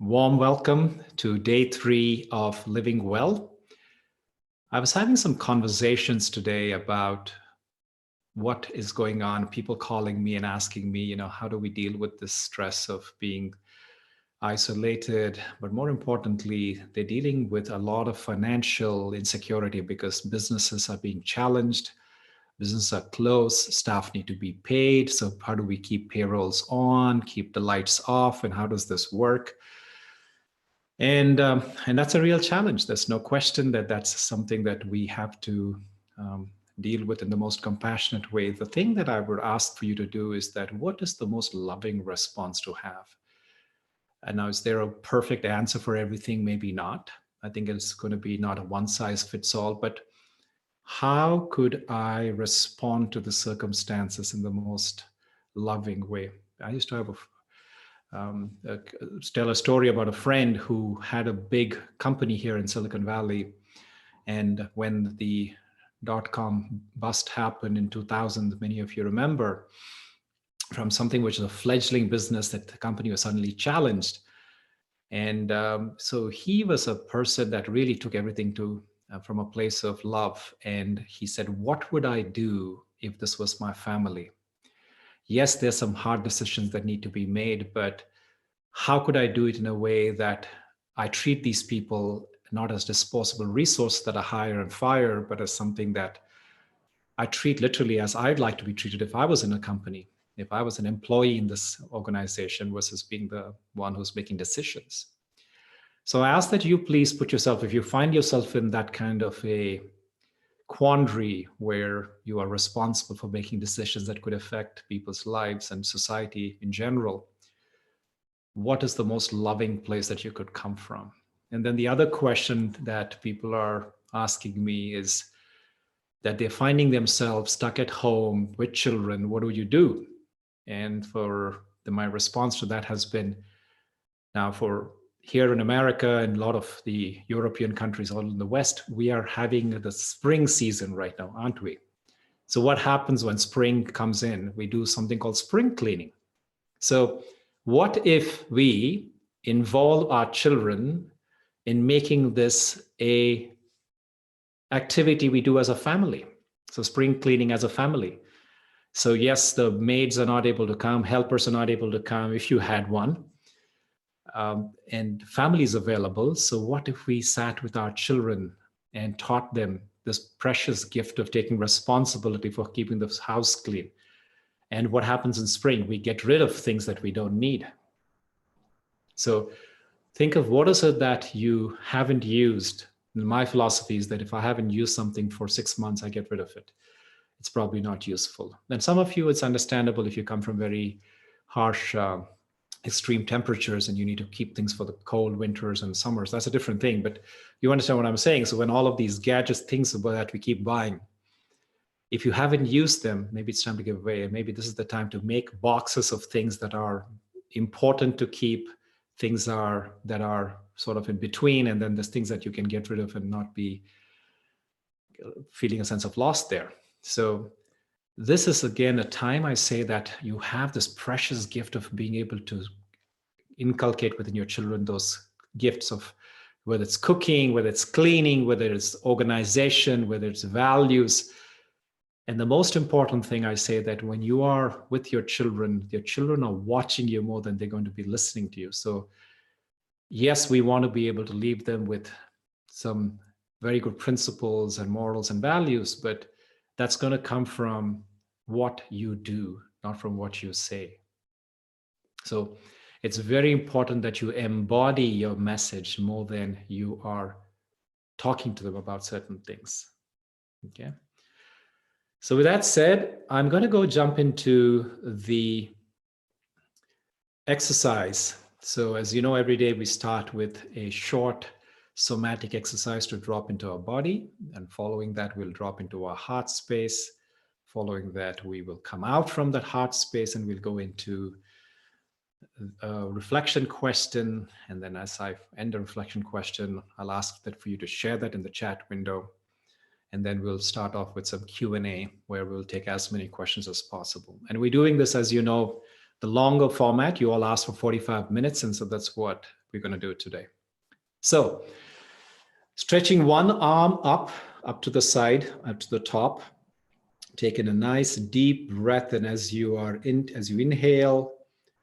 Warm welcome to day 3 of Living Well. I was having some conversations today about what is going on, people calling me and asking me, how do we deal with this stress of being isolated? But more importantly, they're dealing with a lot of financial insecurity because businesses are being challenged, businesses are closed, staff need to be paid. So how do we keep payrolls on, keep the lights off, and how does this work? And that's a real challenge. There's no question that that's something that we have to deal with in the most compassionate way. The thing that I would ask for you to do is that what is the most loving response to have? And now, is there a perfect answer for everything? Maybe not. I think it's going to be not a one size fits all, but how could I respond to the circumstances in the most loving way? I used to have tell a story about a friend who had a big company here in Silicon Valley. And when the dot-com bust happened in 2000, many of you remember, from something which is a fledgling business, that the company was suddenly challenged. And so he was a person that really took everything from a place of love. And he said, what would I do if this was my family? Yes, there's some hard decisions that need to be made, but how could I do it in a way that I treat these people not as disposable resources that I hire and fire, but as something that I treat literally as I'd like to be treated if I was in a company, if I was an employee in this organization versus being the one who's making decisions. So I ask that you please put yourself, if you find yourself in that kind of a quandary where you are responsible for making decisions that could affect people's lives and society in general, what is the most loving place that you could come from? And then the other question that people are asking me is that they're finding themselves stuck at home with children. What do you do? And my response to that has been, now for here in America and a lot of the European countries all in the West, we are having the spring season right now, aren't we? So what happens when spring comes in? We do something called spring cleaning. So what if we involve our children in making this a activity we do as a family? So spring cleaning as a family. So yes, the maids are not able to come, helpers are not able to come if you had one, and family is available. So what if we sat with our children and taught them this precious gift of taking responsibility for keeping the house clean? And what happens in spring? We get rid of things that we don't need. So think of what is it that you haven't used. And my philosophy is that if I haven't used something for 6 months, I get rid of it. It's probably not useful. And some of you, it's understandable if you come from very harsh, extreme temperatures and you need to keep things for the cold winters and summers. That's a different thing, but you understand what I'm saying. So when all of these gadgets, things that we keep buying, if you haven't used them, maybe it's time to give away. Maybe this is the time to make boxes of things that are important to keep, things that are sort of in between, and then there's things that you can get rid of and not be feeling a sense of loss there. So this is, again, a time I say that you have this precious gift of being able to inculcate within your children those gifts of whether it's cooking, whether it's cleaning, whether it's organization, whether it's values. And the most important thing I say that when you are with your children are watching you more than they're going to be listening to you. So yes, we want to be able to leave them with some very good principles and morals and values, but that's going to come from what you do, not from what you say. So it's very important that you embody your message more than you are talking to them about certain things. Okay. So with that said, I'm going to go jump into the exercise. So as you know, every day we start with a short somatic exercise to drop into our body. And following that, we'll drop into our heart space. Following that, we will come out from that heart space and we'll go into a reflection question. And then as I end the reflection question, I'll ask that for you to share that in the chat window. And then we'll start off with some Q&A where we'll take as many questions as possible. And we're doing this, as you know, The longer format, you all asked for 45 minutes, and so that's what we're going to do today. So stretching one arm up to the side, up to the top, taking a nice deep breath, and as you inhale,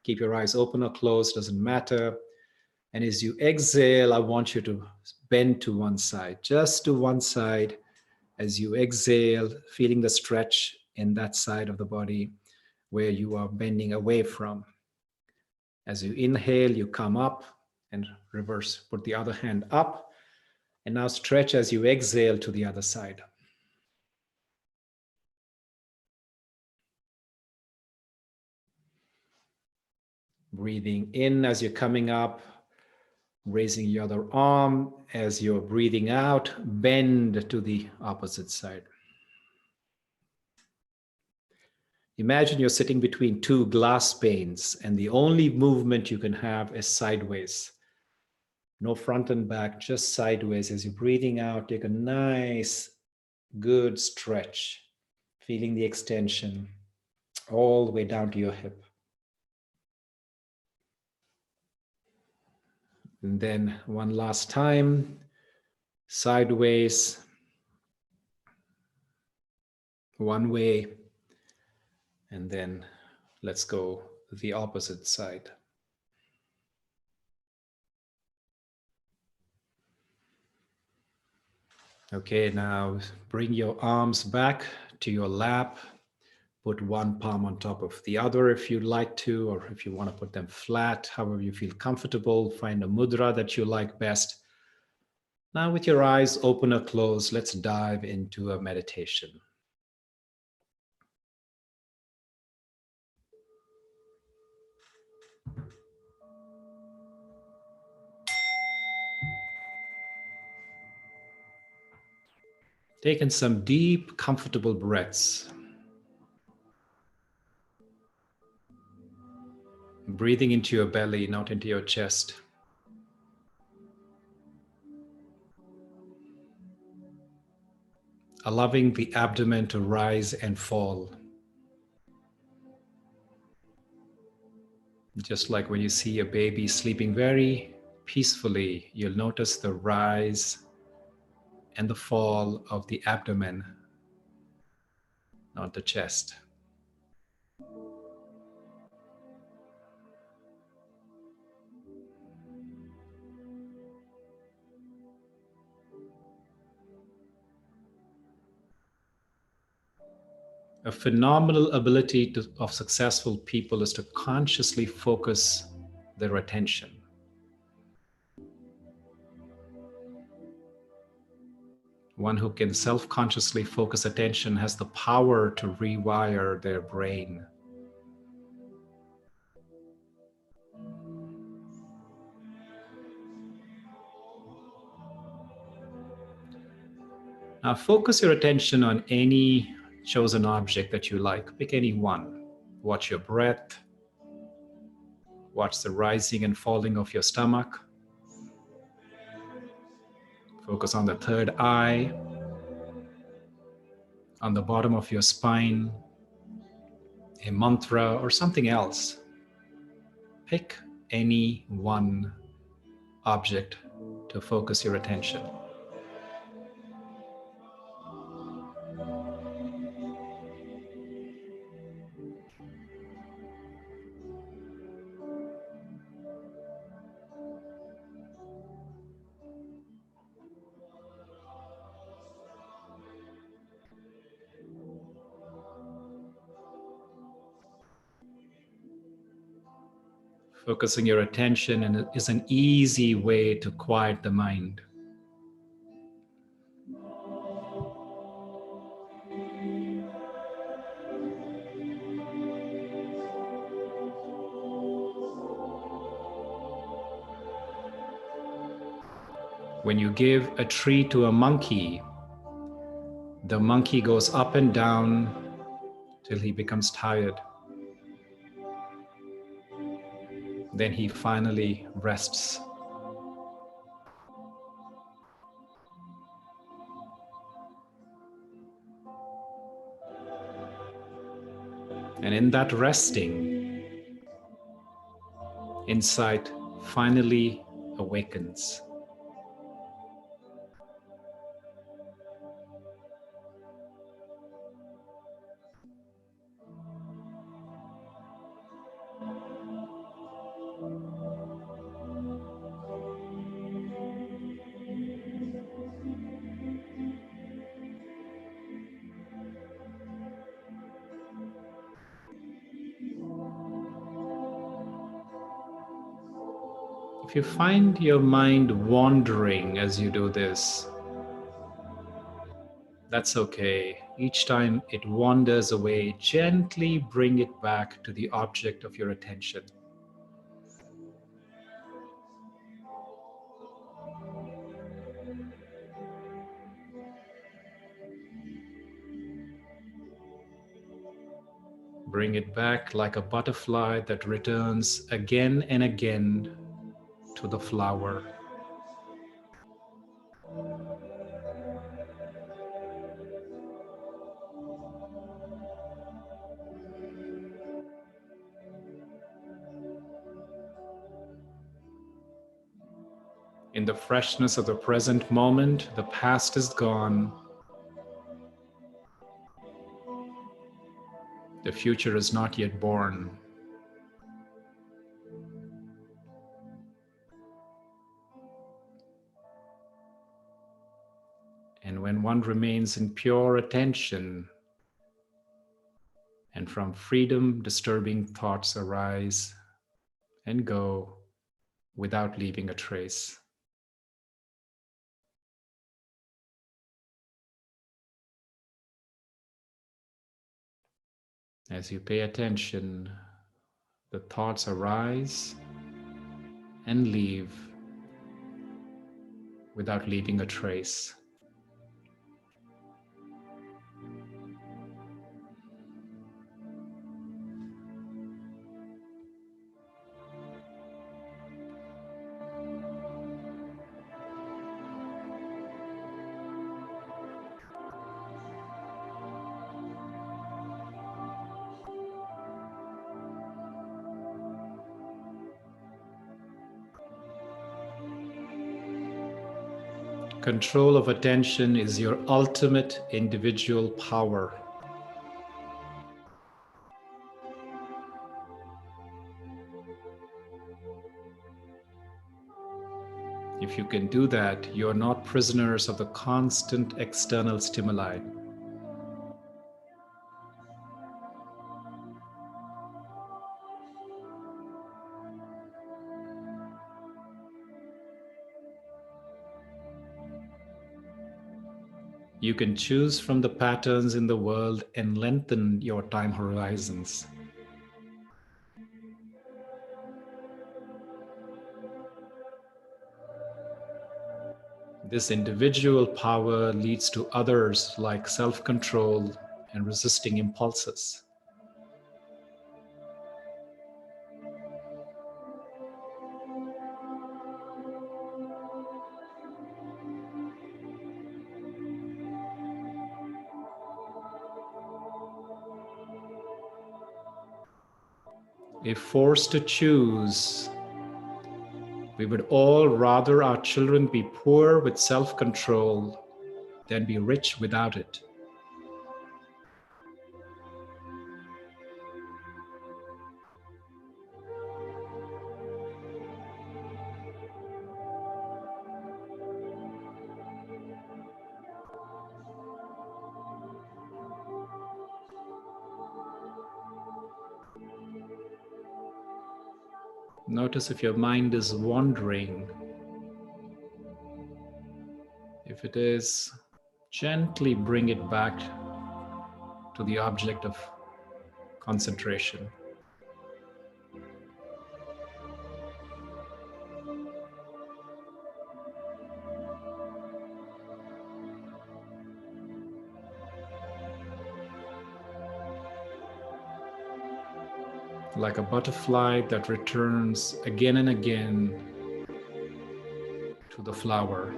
keep your eyes open or closed, doesn't matter. And as you exhale, I want you to bend to one side, just to one side. As you exhale, feeling the stretch in that side of the body where you are bending away from. As you inhale, you come up and reverse, put the other hand up, and now stretch as you exhale to the other side. Breathing in as you're coming up, raising your other arm. As you're breathing out, bend to the opposite side. Imagine you're sitting between two glass panes, and the only movement you can have is sideways. No front and back, just sideways. As you're breathing out, take a nice, good stretch, feeling the extension all the way down to your hip. And then one last time, sideways, one way, and then let's go the opposite side. Okay, now bring your arms back to your lap. Put one palm on top of the other if you'd like to, or if you want to put them flat, however you feel comfortable. Find a mudra that you like best. Now with your eyes open or closed, let's dive into a meditation. Taking some deep, comfortable breaths. Breathing into your belly, not into your chest. Allowing the abdomen to rise and fall. Just like when you see a baby sleeping very peacefully, you'll notice the rise and the fall of the abdomen, not the chest. A phenomenal ability of successful people is to consciously focus their attention. One who can self-consciously focus attention has the power to rewire their brain. Now focus your attention on any chosen object that you like. Pick any one. Watch your breath. Watch the rising and falling of your stomach. Focus on the third eye, on the bottom of your spine, a mantra or something else. Pick any one object to focus your attention. Focusing your attention is an easy way to quiet the mind. When you give a treat to a monkey, the monkey goes up and down till he becomes tired. Then he finally rests. And in that resting, insight finally awakens. If you find your mind wandering as you do this, that's okay. Each time it wanders away, gently bring it back to the object of your attention. Bring it back like a butterfly that returns again and again to the flower. In the freshness of the present moment, the past is gone. The future is not yet born. And when one remains in pure attention, and from freedom, disturbing thoughts arise and go without leaving a trace. As you pay attention, the thoughts arise and leave without leaving a trace. Control of attention is your ultimate individual power. If you can do that, you are not prisoners of the constant external stimuli. You can choose from the patterns in the world and lengthen your time horizons. This individual power leads to others like self-control and resisting impulses. If forced to choose, we would all rather our children be poor with self-control than be rich without it. Notice if your mind is wandering. If it is, gently bring it back to the object of concentration. Like a butterfly that returns again and again to the flower.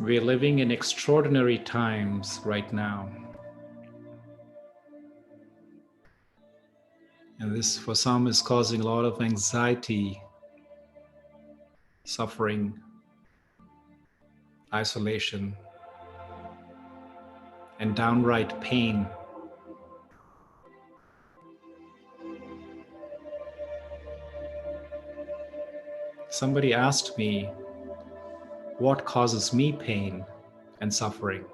We're living in extraordinary times right now. And this, for some, is causing a lot of anxiety, suffering, isolation, and downright pain. Somebody asked me, what causes me pain and suffering?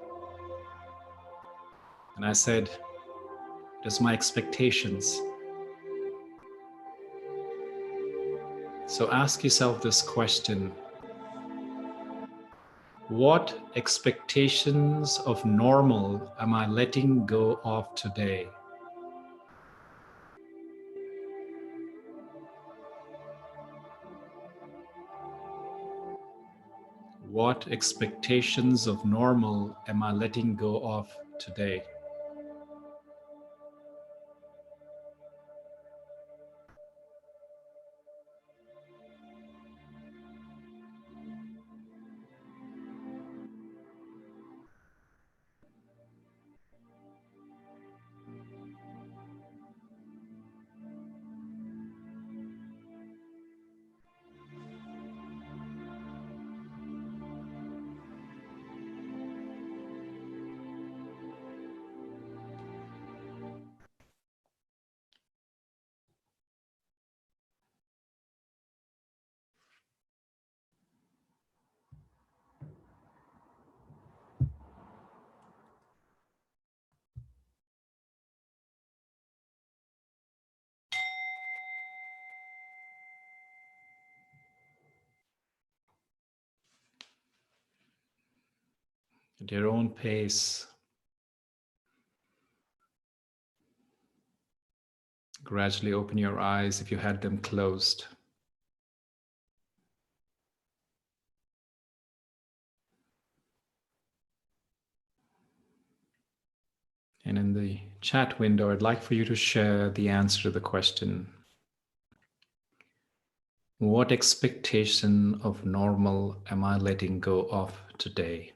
And I said, it is my expectations. So ask yourself this question: what expectations of normal am I letting go of today? What expectations of normal am I letting go of today? At your own pace, gradually open your eyes if you had them closed. And in the chat window, I'd like for you to share the answer to the question: what expectation of normal am I letting go of today?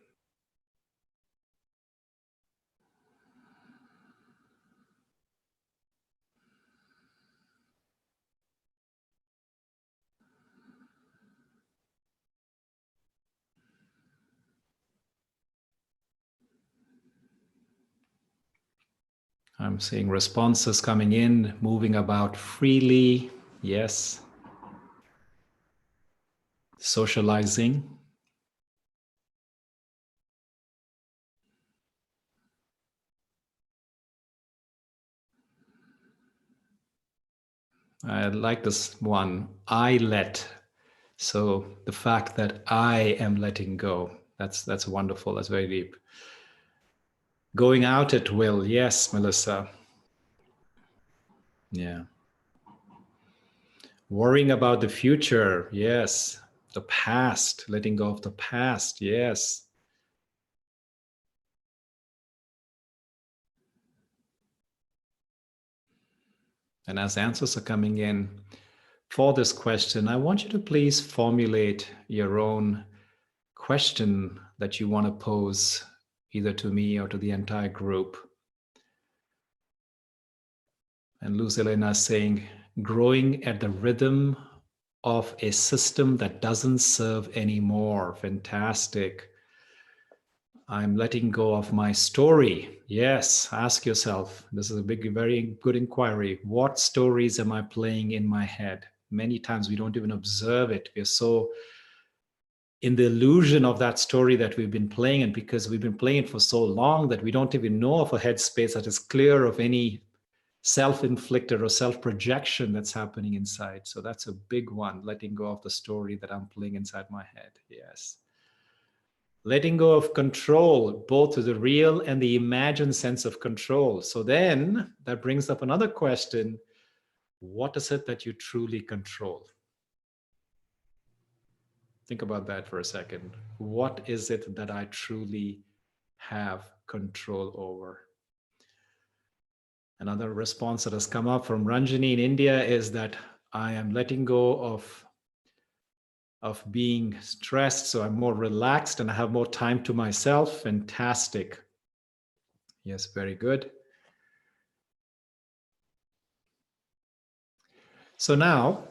I'm seeing responses coming in, moving about freely. Yes. Socializing. I like this one. I let. So the fact that I am letting go, that's wonderful. That's very deep. Going out at will. Yes, Melissa. Yeah. Worrying about the future. Yes. The past. Letting go of the past. Yes. And as answers are coming in for this question, I want you to please formulate your own question that you want to pose either to me or to the entire group. And Luz Elena is saying, growing at the rhythm of a system that doesn't serve anymore. Fantastic. I'm letting go of my story. Yes, ask yourself. This is a big, very good inquiry. What stories am I playing in my head? Many times we don't even observe it. We're so in the illusion of that story that we've been playing, and because we've been playing it for so long that we don't even know of a headspace that is clear of any self-inflicted or self-projection that's happening inside. So that's a big one, letting go of the story that I'm playing inside my head. Yes. Letting go of control, both the real and the imagined sense of control. So then that brings up another question. What is it that you truly control? Think about that for a second. What is it that I truly have control over? Another response that has come up from Ranjani in India is that I am letting go of of being stressed. So I'm more relaxed and I have more time to myself. Fantastic. Yes, very good. So now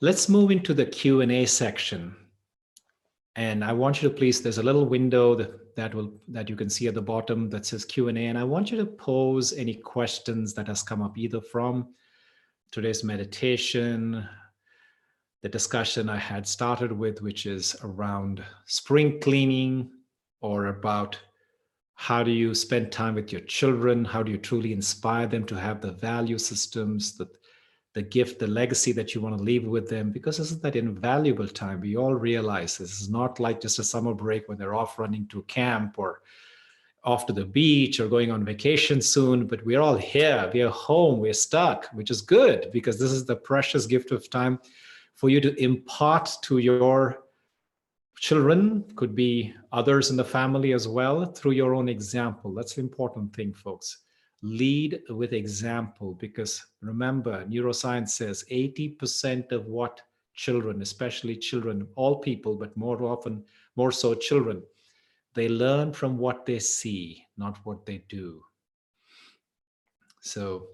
let's move into the Q&A section. And I want you to please, there's a little window that you can see at the bottom that says Q&A. And I want you to pose any questions that has come up either from today's meditation, the discussion I had started with, which is around spring cleaning, or about how do you spend time with your children? How do you truly inspire them to have the value systems, the gift, the legacy that you want to leave with them? Because this is that invaluable time. We all realize this is not like just a summer break when they're off running to camp or off to the beach or going on vacation soon, but we're all here, we're home, we're stuck, which is good because this is the precious gift of time for you to impart to your children, could be others in the family as well, through your own example. That's the important thing, folks. Lead with example, because remember, neuroscience says 80% of what children, especially children, all people, but more often, more so children, they learn from what they see, not what they do. So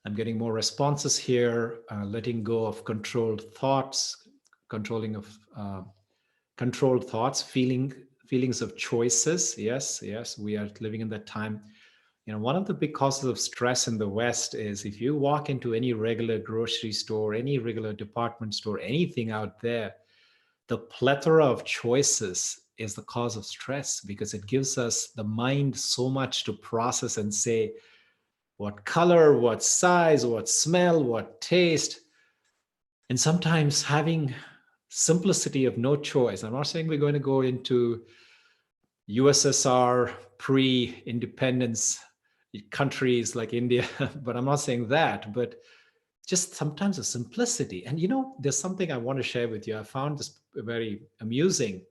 I'm getting more responses here, letting go of controlled thoughts, controlled thoughts, feelings of choices. Yes, we are living in that time. One of the big causes of stress in the West is if you walk into any regular grocery store, any regular department store, anything out there, the plethora of choices is the cause of stress, because it gives us the mind so much to process and say what color, what size, what smell, what taste. And sometimes having simplicity of no choice. I'm not saying we're going to go into USSR pre-independence countries like India, but I'm not saying that, but just sometimes a simplicity. And there's something I want to share with you. I found this very amusing.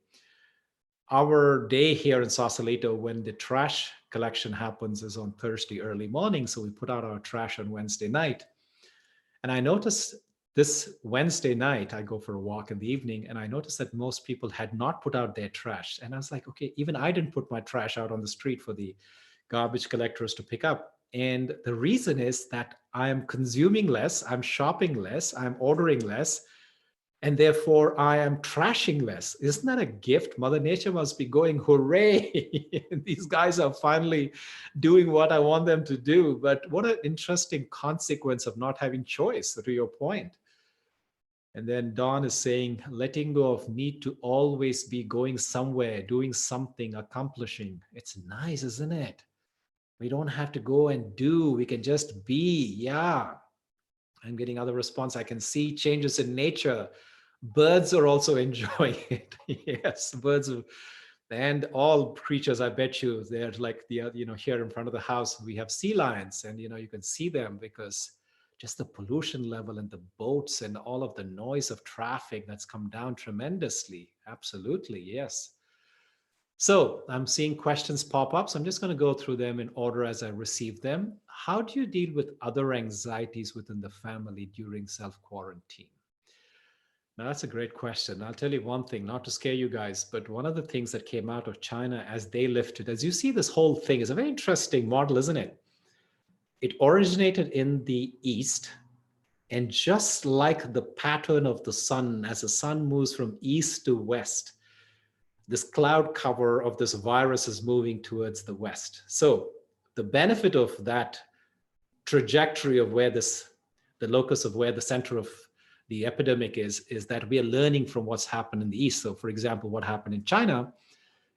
Our day here in Sausalito, when the trash collection happens, is on Thursday early morning. So we put out our trash on Wednesday night. And I noticed this Wednesday night, I go for a walk in the evening, and I noticed that most people had not put out their trash. And I was like, okay, even I didn't put my trash out on the street for the garbage collectors to pick up. And the reason is that I am consuming less, I'm shopping less, I'm ordering less, and therefore I am trashing less. Isn't that a gift? Mother Nature must be going, hooray! These guys are finally doing what I want them to do. But what an interesting consequence of not having choice, to your point. And then Don is saying, letting go of need to always be going somewhere, doing something, accomplishing. It's nice, isn't it? We don't have to go and do, we can just be. Yeah. I'm getting other response. I can see changes in nature. Birds are also enjoying it. Yes, birds and all creatures, I bet you, they're like here in front of the house, we have sea lions, and you can see them because just the pollution level and the boats and all of the noise of traffic that's come down tremendously. Absolutely, yes. So I'm seeing questions pop up. So I'm just going to go through them in order as I receive them. How do you deal with other anxieties within the family during self-quarantine? Now, that's a great question. I'll tell you one thing, not to scare you guys, but one of the things that came out of China as they lifted, as you see, this whole thing is a very interesting model, isn't it? It originated in the East. And just like the pattern of the sun, as the sun moves from east to west, this cloud cover of this virus is moving towards the west. So the benefit of that trajectory of where the locus of where the center of the epidemic is that we are learning from what's happened in the East. So for example, what happened in China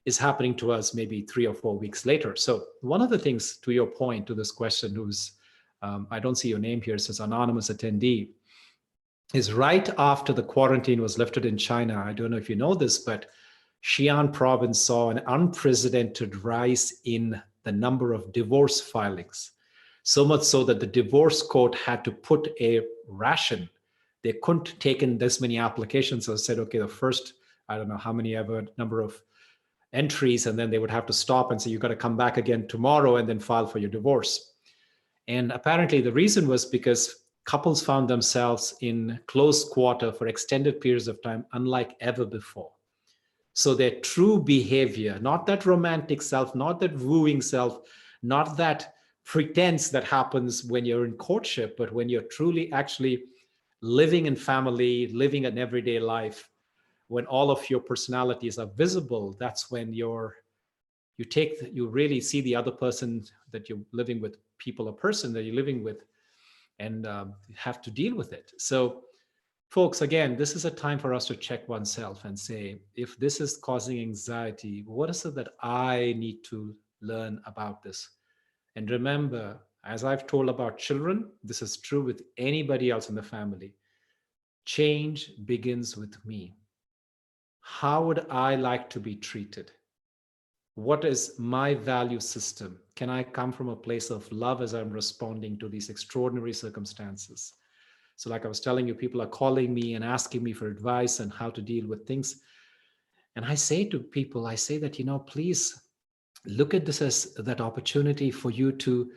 is happening to us maybe 3 or 4 weeks later. So one of the things, to your point, to this question, who's, I don't see your name here, says anonymous attendee, is right after the quarantine was lifted in China. I don't know if you know this, but Xi'an province saw an unprecedented rise in the number of divorce filings. So much so that the divorce court had to put a ration. They couldn't take in this many applications. So said, okay, the first, I don't know how many ever number of entries, and then they would have to stop and say, you got to come back again tomorrow and then file for your divorce. And apparently the reason was because couples found themselves in close quarter for extended periods of time, unlike ever before. So their true behavior, not that romantic self, not that wooing self, not that pretense that happens when you're in courtship, but when you're truly actually living in family, living an everyday life, when all of your personalities are visible, that's when you really see the other person that you're living with, people or person that you're living with, and have to deal with it. So folks, again, this is a time for us to check oneself and say, if this is causing anxiety, what is it that I need to learn about this? And remember, as I've told about children, this is true with anybody else in the family. Change begins with me. How would I like to be treated? What is my value system? Can I come from a place of love as I'm responding to these extraordinary circumstances? So like I was telling you, people are calling me and asking me for advice on how to deal with things. And I say to people, I say that, please look at this as that opportunity for you to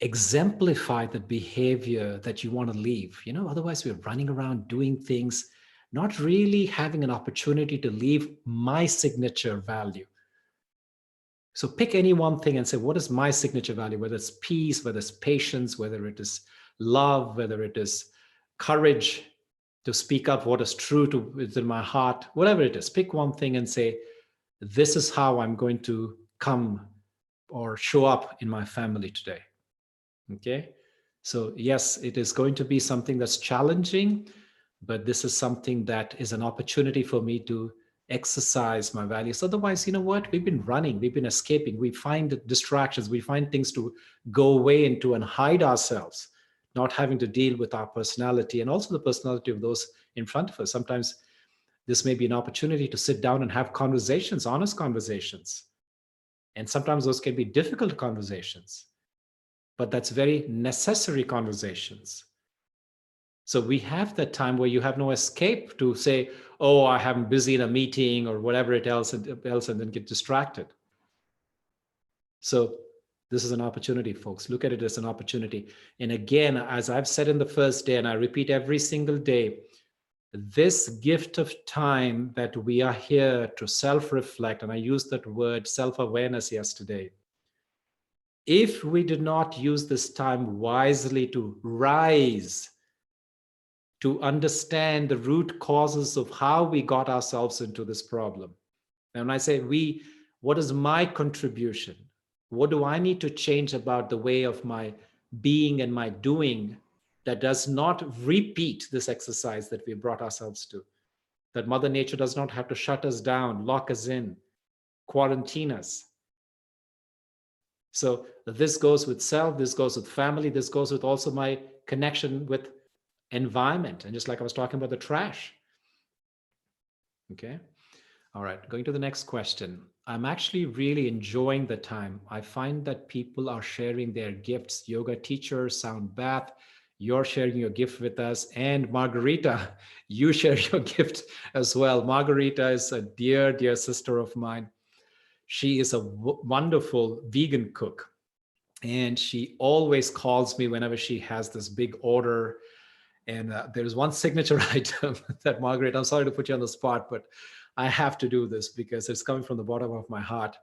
exemplify the behavior that you want to leave. Otherwise we're running around doing things, not really having an opportunity to leave my signature value. So pick any one thing and say, what is my signature value? Whether it's peace, whether it's patience, whether it is love, whether it is courage to speak up what is true to within my heart, whatever it is. Pick one thing and say, this is how I'm going to come or show up in my family today. Okay. So yes, it is going to be something that's challenging, but this is something that is an opportunity for me to exercise my values. Otherwise, you know what? We've been running, we've been escaping, we find distractions, we find things to go away into and hide ourselves, not having to deal with our personality and also the personality of those in front of us. Sometimes this may be an opportunity to sit down and have conversations, honest conversations. And sometimes those can be difficult conversations, but that's very necessary conversations. So we have that time where you have no escape to say, oh, I am busy in a meeting or whatever else, and then get distracted. So this is an opportunity, folks. Look at it as an opportunity. And again, as I've said in the first day, and I repeat every single day, this gift of time that we are here to self-reflect, and I used that word self-awareness yesterday. If we did not use this time wisely to rise, to understand the root causes of how we got ourselves into this problem. And when I say we, what is my contribution? What do I need to change about the way of my being and my doing that does not repeat this exercise that we brought ourselves to? That Mother Nature does not have to shut us down, lock us in, quarantine us. So this goes with self, this goes with family, this goes with also my connection with environment. And just like I was talking about the trash. Okay. All right. Going to the next question. I'm actually really enjoying the time. I find that people are sharing their gifts. Yoga teachers, sound bath, you're sharing your gift with us. And Margarita, you share your gift as well. Margarita is a dear, dear sister of mine. She is a wonderful vegan cook. And she always calls me whenever she has this big order. And there's one signature item that, Margaret, I'm sorry to put you on the spot, but I have to do this because it's coming from the bottom of my heart.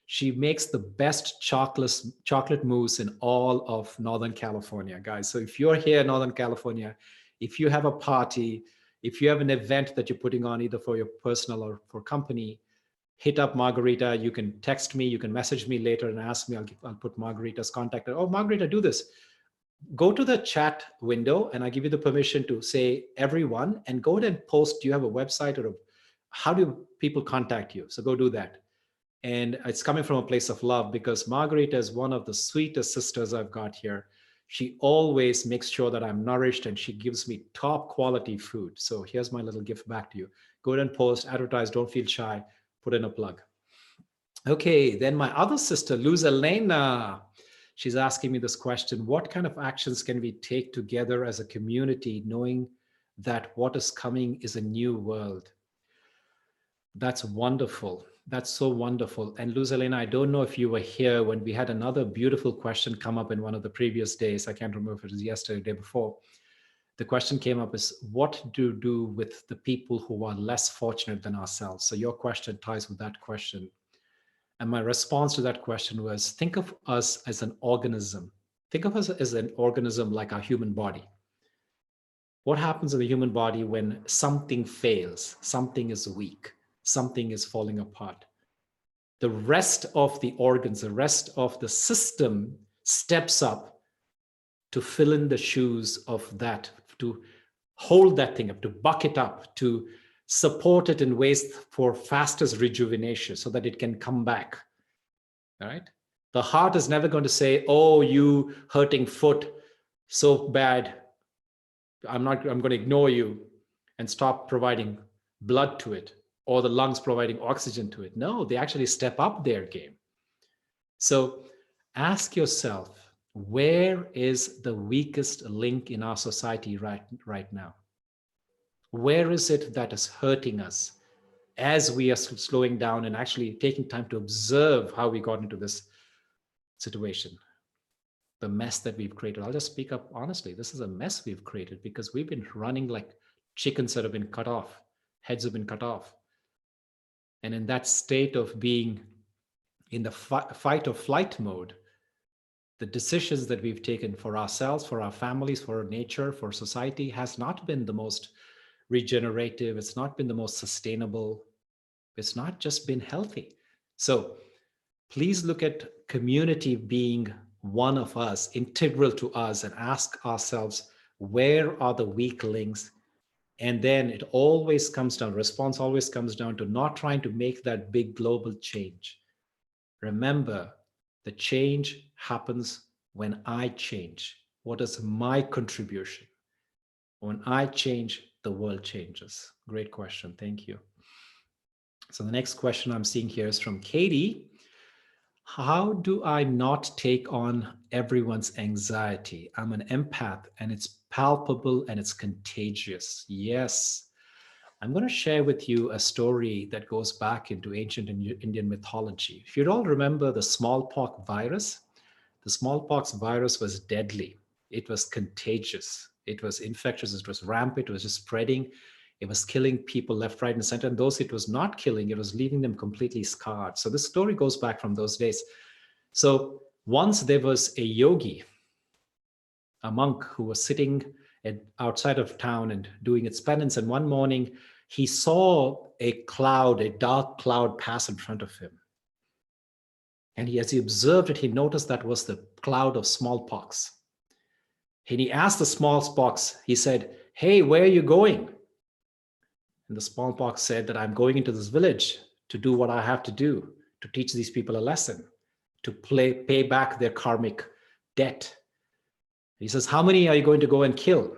She makes the best chocolate mousse in all of Northern California, guys. So if you're here in Northern California, if you have a party, if you have an event that you're putting on either for your personal or for company, hit up Margarita. You can text me, you can message me later and ask me. I'll put Margarita's contact. Oh, Margarita, do this. Go to the chat window and I give you the permission to say everyone and go ahead and post. Do you have a website or how do people contact you? So go do that. And it's coming from a place of love because Margarita is one of the sweetest sisters I've got here. She always makes sure that I'm nourished and she gives me top quality food. So here's my little gift back to you. Go ahead and post, advertise, don't feel shy, put in a plug. Okay, then my other sister, Luz Elena, she's asking me this question. What kind of actions can we take together as a community, knowing that what is coming is a new world? That's wonderful. That's so wonderful. And Luz Elena, I don't know if you were here when we had another beautiful question come up in one of the previous days. I can't remember if it was yesterday or the day before. the question came up is, what do you do with the people who are less fortunate than ourselves? So your question ties with that question. And my response to that question was, think of us as an organism. Think of us as an organism like our human body. What happens in the human body when something fails, something is weak, something is falling apart? The rest of the organs, the rest of the system steps up to fill in the shoes of that, to hold that thing up, to buck it up, to support it in ways for fastest rejuvenation so that it can come back. All right. The heart is never going to say, oh, you hurting foot, so bad, I'm going to ignore you and stop providing blood to it, or the lungs providing oxygen to it. No, they actually step up their game. So ask yourself, where is the weakest link in our society right now? Where is it that is hurting us as we are slowing down and actually taking time to observe how we got into this situation? The mess that we've created. I'll just speak up honestly. This is a mess we've created because we've been running like chickens that have been cut off. Heads have been cut off. And in that state of being in the fight or flight mode, the decisions that we've taken for ourselves, for our families, for nature, for society has not been the most regenerative. It's not been the most sustainable. It's not just been healthy. So please look at community being one of us, integral to us, and ask ourselves, where are the weak links? And then it always comes down, response always comes down to not trying to make that big global change. Remember, the change happens when I change. What is my contribution? When I change, the world changes. Great question. Thank you. So the next question I'm seeing here is from Katie. How do I not take on everyone's anxiety? I'm an empath and it's palpable and it's contagious. Yes. I'm going to share with you a story that goes back into ancient Indian mythology. If you all remember the smallpox virus, the smallpox virus was deadly. It was contagious. It was infectious. It was rampant. It was just spreading. It was killing people left, right, and center. And those it was not killing, it was leaving them completely scarred. So this story goes back from those days. So once there was a yogi, a monk who was sitting outside of town and doing its penance. And one morning he saw a cloud, a dark cloud pass in front of him. And as he observed it, he noticed that was the cloud of smallpox. And he asked the smallpox, he said, hey, where are you going? And the smallpox said that I'm going into this village to do what I have to do, to teach these people a lesson, to pay back their karmic debt. He says, how many are you going to go and kill?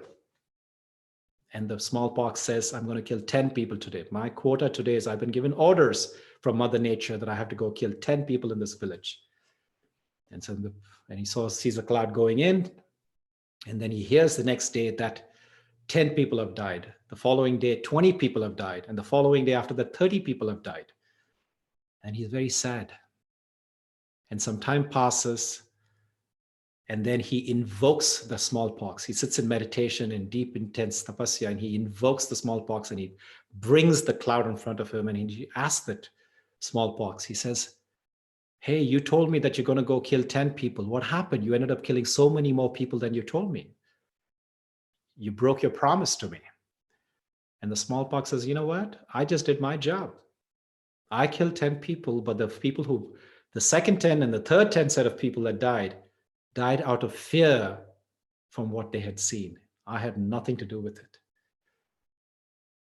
And the smallpox says, I'm going to kill 10 people today. My quota today is I've been given orders from Mother Nature that I have to go kill 10 people in this village. And so he sees a cloud going in, and then he hears the next day that 10 people have died. The following day, 20 people have died. And the following day after that, 30 people have died. And he's very sad. And some time passes. And then he invokes the smallpox. He sits in meditation in deep, intense tapasya, and he invokes the smallpox and he brings the cloud in front of him. And he asks that smallpox. He says, hey, you told me that you're going to go kill 10 people. What happened? You ended up killing so many more people than you told me. You broke your promise to me. And the smallpox says, you know what? I just did my job. I killed 10 people, but the second 10 and the third 10 set of people that died out of fear from what they had seen. I had nothing to do with it.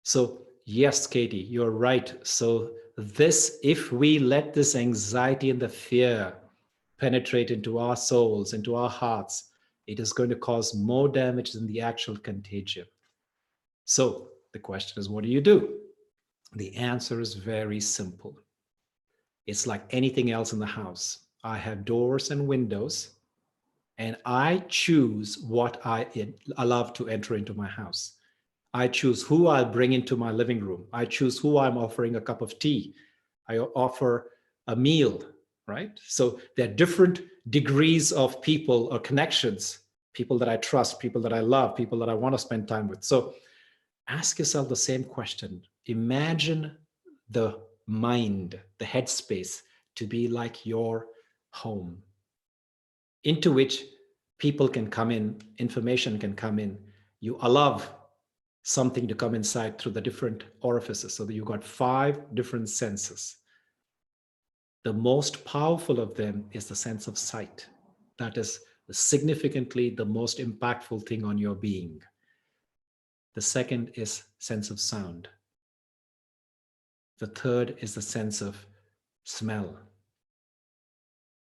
So yes, Katie, you're right. So if we let this anxiety and the fear penetrate into our souls, into our hearts, it is going to cause more damage than the actual contagion. So the question is, what do you do? The answer is very simple. It's like anything else in the house. I have doors and windows, and I choose what I allow to enter into my house. I choose who I'll bring into my living room. I choose who I'm offering a cup of tea. I offer a meal, right? So there are different degrees of people or connections. people that I trust, people that I love, people that I want to spend time with. So ask yourself the same question. Imagine the mind, the headspace to be like your home, into which people can come in, information can come in. You allow something to come inside through the different orifices. So that you've got 5 different senses. The most powerful of them is the sense of sight. That is significantly the most impactful thing on your being. The second is sense of sound. The third is the sense of smell.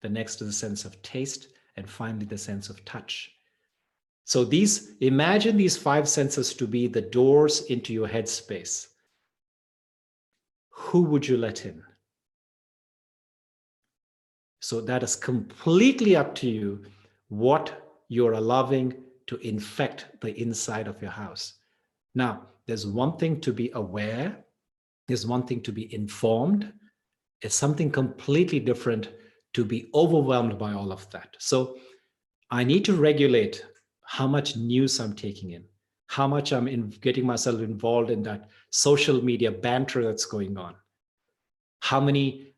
The next is the sense of taste, and finally the sense of touch. So imagine these 5 senses to be the doors into your headspace. Who would you let in? So that is completely up to you what you're allowing to infect the inside of your house. Now, there's one thing to be aware. There's one thing to be informed. It's something completely different to be overwhelmed by all of that. So I need to regulate how much news I'm taking in, how much I'm getting myself involved in that social media banter that's going on, how many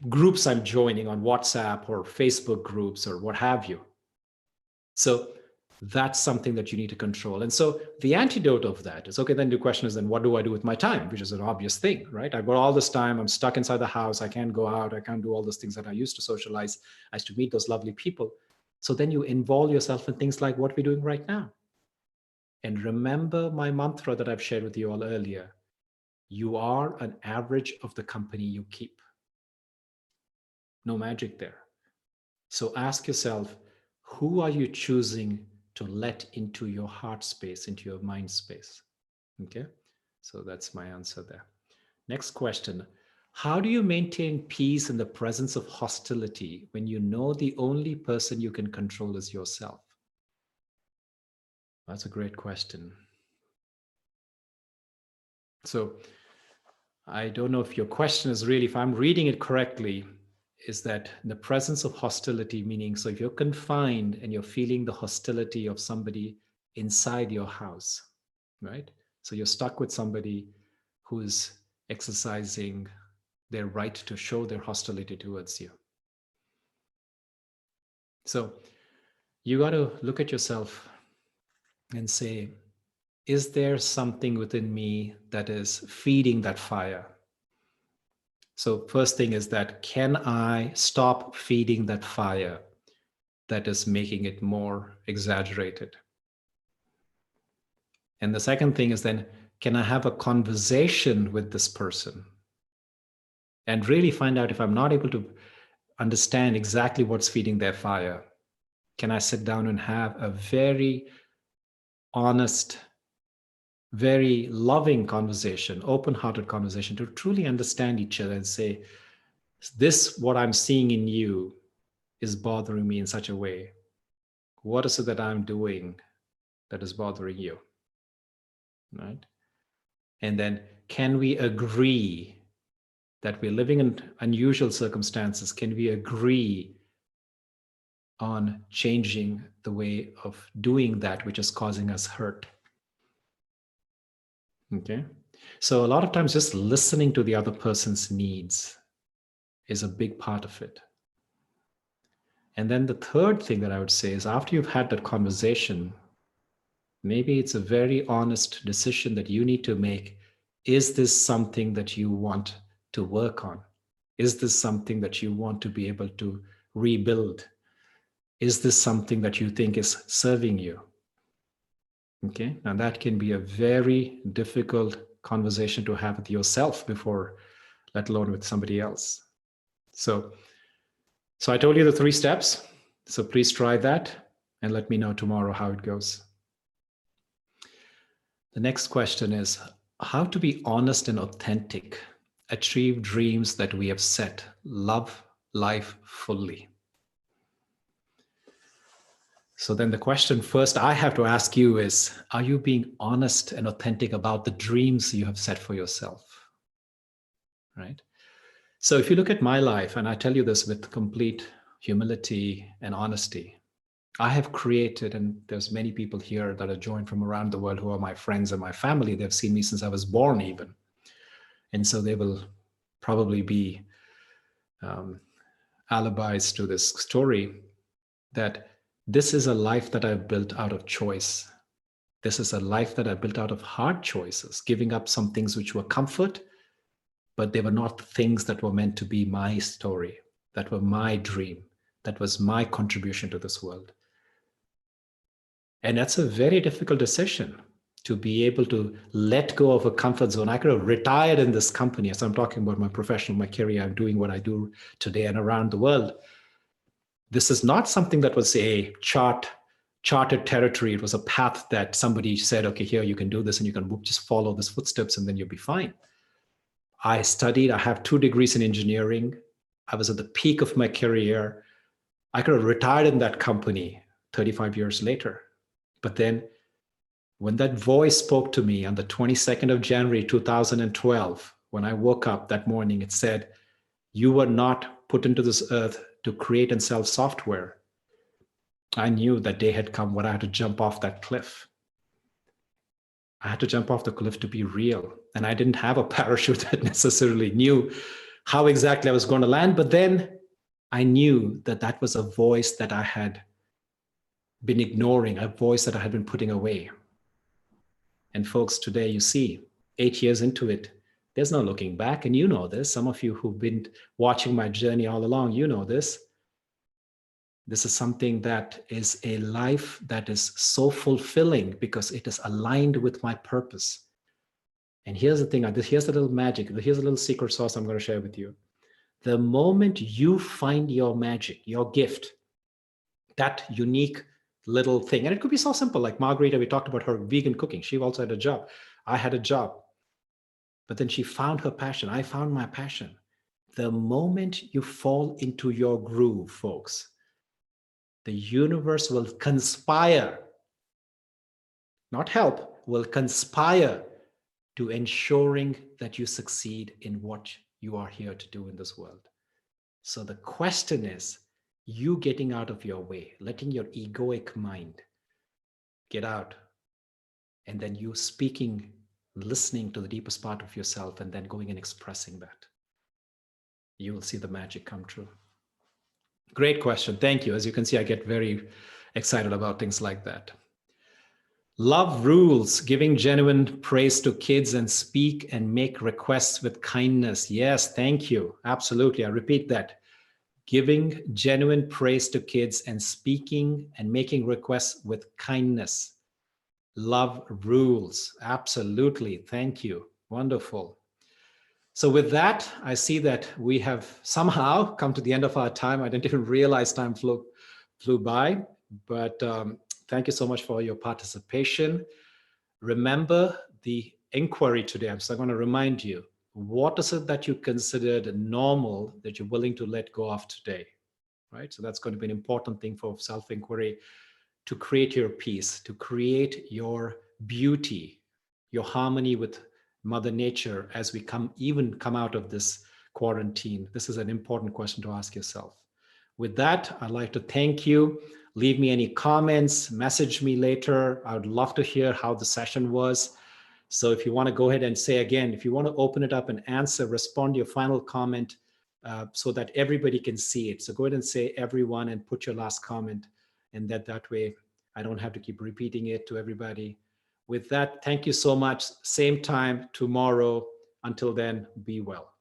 groups I'm joining on WhatsApp or Facebook groups or what have you. So that's something that you need to control. And so the antidote of that is, okay, then the question is, then what do I do with my time? Which is an obvious thing, right? I've got all this time. I'm stuck inside the house. I can't go out. I can't do all those things that I used to socialize. I used to meet those lovely people. So then you involve yourself in things like what we're doing right now. And remember my mantra that I've shared with you all earlier. You are an average of the company you keep. No magic there. So ask yourself, who are you choosing to let into your heart space, into your mind space? Okay, so that's my answer there. Next question. How do you maintain peace in the presence of hostility when you know the only person you can control is yourself? That's a great question. So I don't know if your question is really, if I'm reading it correctly, is that in the presence of hostility, meaning, so if you're confined and you're feeling the hostility of somebody inside your house, right? So you're stuck with somebody who is exercising their right to show their hostility towards you. So you got to look at yourself and say, is there something within me that is feeding that fire? So first thing is that, can I stop feeding that fire that is making it more exaggerated? And the second thing is then, can I have a conversation with this person and really find out, if I'm not able to understand exactly what's feeding their fire, can I sit down and have a very honest, very loving conversation, open-hearted conversation, to truly understand each other and say, this, what I'm seeing in you is bothering me in such a way. What is it that I'm doing that is bothering you? Right? And then, can we agree that we're living in unusual circumstances? Can we agree on changing the way of doing that which is causing us hurt? Okay. So a lot of times just listening to the other person's needs is a big part of it. And then the third thing that I would say is, after you've had that conversation, maybe it's a very honest decision that you need to make. Is this something that you want to work on? Is this something that you want to be able to rebuild? Is this something that you think is serving you? Okay, now that can be a very difficult conversation to have with yourself before, let alone with somebody else. So I told you the 3 steps. So please try that and let me know tomorrow how it goes. The next question is, how to be honest and authentic, achieve dreams that we have set, love life fully. So then the question first I have to ask you is, are you being honest and authentic about the dreams you have set for yourself? Right? So if you look at my life, and I tell you this with complete humility and honesty, I have created, and there's many people here that are joined from around the world who are my friends and my family. They've seen me since I was born even. And so they will probably be alibis to this story, that this is a life that I've built out of choice. This is a life that I built out of hard choices, giving up some things which were comfort, but they were not things that were meant to be my story, that were my dream, that was my contribution to this world. And that's a very difficult decision, to be able to let go of a comfort zone. I could have retired in this company, as I'm talking about my professional, my career, I'm doing what I do today and around the world. This is not something that was a charted territory. It was a path that somebody said, okay, here you can do this and you can just follow these footsteps and then you'll be fine. I studied, I have 2 degrees in engineering. I was at the peak of my career. I could have retired in that company 35 years later. But then when that voice spoke to me on the 22nd of January, 2012, when I woke up that morning, it said, you were not put into this earth to create and sell software. I knew that day had come when I had to jump off that cliff. I had to jump off the cliff to be real. And I didn't have a parachute that necessarily knew how exactly I was going to land. But then I knew that that was a voice that I had been ignoring, a voice that I had been putting away. And folks, today you see, 8 years into it, there's no looking back. And you know this. Some of you who've been watching my journey all along, you know this. This is something that is a life that is so fulfilling because it is aligned with my purpose. And here's the thing, here's the little magic, here's a little secret sauce I'm going to share with you. The moment you find your magic, your gift, that unique little thing, and it could be so simple, like Margarita, we talked about her vegan cooking. She also had a job. I had a job. But then she found her passion. I found my passion. The moment you fall into your groove, folks, the universe will conspire, not help, will conspire to ensuring that you succeed in what you are here to do in this world. So the question is, you getting out of your way, letting your egoic mind get out, and then you speaking, listening to the deepest part of yourself, and then going and expressing that. You will see the magic come true. Great question. Thank you. As you can see, I get very excited about things like that. Love rules, giving genuine praise to kids and speak and make requests with kindness. Yes, thank you. Absolutely. I repeat that. Giving genuine praise to kids and speaking and making requests with kindness. Love rules. Absolutely. Thank you. Wonderful. So with that, I see that we have somehow come to the end of our time. I didn't even realize time flew by, but thank you so much for your participation. Remember the inquiry today. I'm still going to remind you, what is it that you considered normal that you're willing to let go of today, right? So that's going to be an important thing for self-inquiry, to create your peace, to create your beauty, your harmony with Mother Nature as we come out of this quarantine. This is an important question to ask yourself. With that, I'd like to thank you. Leave me any comments, message me later. I would love to hear how the session was. So if you want to go ahead and say again, if you want to open it up and answer, respond to your final comment so that everybody can see it. So go ahead and say everyone and put your last comment. And that way I don't have to keep repeating it to everybody. With that, thank you so much. Same time tomorrow. Until then, be well.